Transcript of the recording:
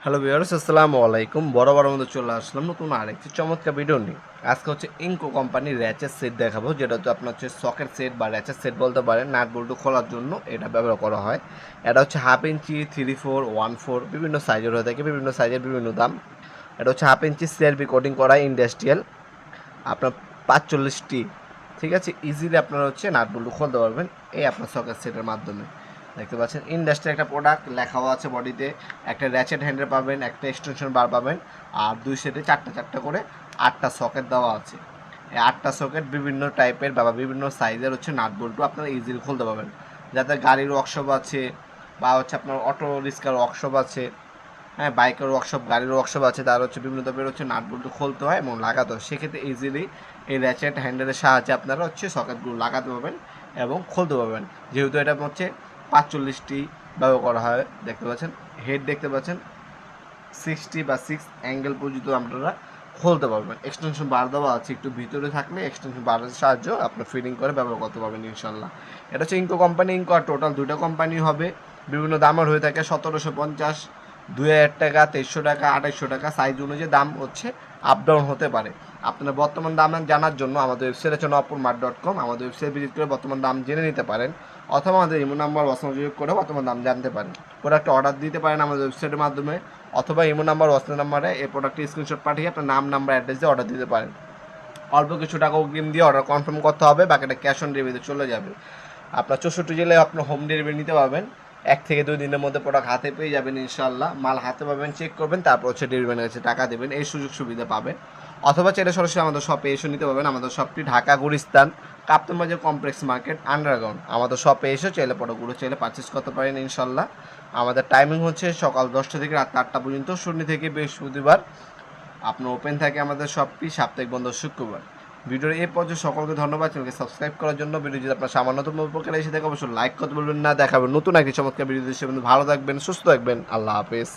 Hello viewers, আসসালামু আলাইকুম। বরাবর মধ্যে চলে আসলাম নতুন আরেকটি চমৎকার ভিডিও নিয়ে। আজকে হচ্ছে ইনকো কোম্পানির র্যাচের সেট দেখাবো, যেটা হচ্ছে আপনার হচ্ছে সকেট সেট বা র্যাচের সেট বলতে পারেন। নাট বল্টু খোলার জন্য এটা ব্যবহার করা হয়। এটা হচ্ছে 1/2 ইঞ্চি, 3/4, 1/4 বিভিন্ন সাইজের হয়ে থাকে, বিভিন্ন সাইজের বিভিন্ন দাম। এটা হচ্ছে 1/2 ইঞ্চি সিআরবি কোটিং করা ইন্ডাস্ট্রিয়াল, আপনার 45টি, ঠিক আছে। ইজিলি আপনারা হচ্ছে নাট বল্টু খুলতে পারবেন এই আপনার সকেট সেটের মাধ্যমে। দেখতে পাচ্ছেন ইন্ডাস্ট্রি একটা প্রোডাক্ট, লেখাও আছে বডিতে। একটা র্যাচেট হ্যান্ডেল পাবেন, একটা এক্সটেনশন বার পাবেন, আর দুই সেটে চারটা চারটা করে 8টা সকেট দেওয়া আছে। এই 8টা সকেট বিভিন্ন টাইপের বা বিভিন্ন সাইজের হচ্ছে নাট বল্টু আপনারা ইজিলি খুলতে পারবেন। যাতে গাড়ির ওয়ার্কশপ আছে বা হচ্ছে আপনার অটো রিক্সার ওয়ার্কশপ আছে, হ্যাঁ বাইকের ওয়ার্কশপ, গাড়ির ওয়ার্কশপ আছে, তার হচ্ছে বিভিন্ন টাইপের হচ্ছে নাট বল্টু খুলতে হয় এবং লাগাতে হয়। সেক্ষেত্রে ইজিলি এই র্যাচেট হ্যান্ডেলের সাহায্যে আপনারা হচ্ছে সকেটগুলো লাগাতে পারবেন এবং খুলতে পারবেন। যেহেতু এটা হচ্ছে 45টি ব্যবহার করা হয়। দেখতে পাচ্ছেন হেড, দেখতে পাচ্ছেন 60 বা 6 অ্যাঙ্গেল পর্যন্ত আপনারা খুলতে পারবেন। এক্সটেনশন বার দেওয়া আছে, একটু ভিতরে থাকলে এক্সটেনশন বারের সাহায্য আপনার ফিটিং করে ব্যবহার করতে পারবেন ইনশাল্লাহ। এটা হচ্ছে ইনকো কোম্পানি। ইনকো আর টোটাল দুইটা কোম্পানি হবে, বিভিন্ন দামের হয়ে থাকে। 1750, 2000 টাকা, 2300 টাকা, 2800 টাকা, সাইজ অনুযায়ী দাম হচ্ছে আপ ডাউন হতে পারে। আপনার বর্তমান দাম জানার জন্য আমাদের ওয়েবসাইট আছে nopurmart.com, আমাদের ওয়েবসাইট ভিজিট করে বর্তমান দাম জেনে নিতে পারেন, অথবা আমাদের ইমো নাম্বার যোগাযোগ করে বর্তমান দাম জানতে পারেন। প্রোডাক্ট অর্ডার দিতে পারেন আমাদের ওয়েবসাইটের মাধ্যমে, অথবা ইমো নাম্বার হোয়াটসঅ্যাপ নাম্বারে এই প্রোডাক্টের স্ক্রিনশট পাঠিয়ে আপনার নাম, নাম্বার, অ্যাড্রেস দিয়ে অর্ডার দিতে পারেন। অল্প কিছু টাকা অগ্রিম দিয়ে অর্ডার কনফার্ম করতে হবে, বাকিটা ক্যাশ অন ডেলিভারিতে চলে যাবে। আপনার 64 জেলায় আপনার হোম ডেলিভারি নিতে পারবেন। 1 থেকে 2 দিনের মধ্যে প্রোডাক্ট হাতে পেয়ে যাবেন ইনশাল্লাহ। মাল হাতে পাবেন, চেক করবেন, তারপর হচ্ছে ডেলিভারি কাছে টাকা দেবেন, এই সুযোগ সুবিধা পাবেন। অথবা চাইলে সরাসরি আমাদের শপে এসে নিতে পারবেন। আমাদের শপটি ঢাকা গুলিস্তান কাপ্তান বাজার কমপ্লেক্স মার্কেট আন্ডারগ্রাউন্ড। আমাদের শপে এসে চাইলে প্রোডাক্টগুলো চাইলে পারচেস করতে পারেন ইনশাল্লাহ। আমাদের টাইমিং হচ্ছে সকাল 10টা থেকে রাত 8টা পর্যন্ত, শনি থেকে বৃহস্পতিবার আপনার ওপেন থাকে আমাদের শপটি, সাপ্তাহিক বন্ধ শুক্রবার। ভিডিওর এই পর্যন্ত সকলকে ধন্যবাদ। চ্যানেলকে সাবস্ক্রাইব করার জন্য। ভিডিও যদি আপনার সামান্যতম উপকার এসে থাকে অবশ্যই লাইক করতে বলবেন না। দেখাবেন নতুন একটি চমৎকার ভিডিও। ভালো থাকবেন, সুস্থ থাকবেন, আল্লাহ হাফেজ।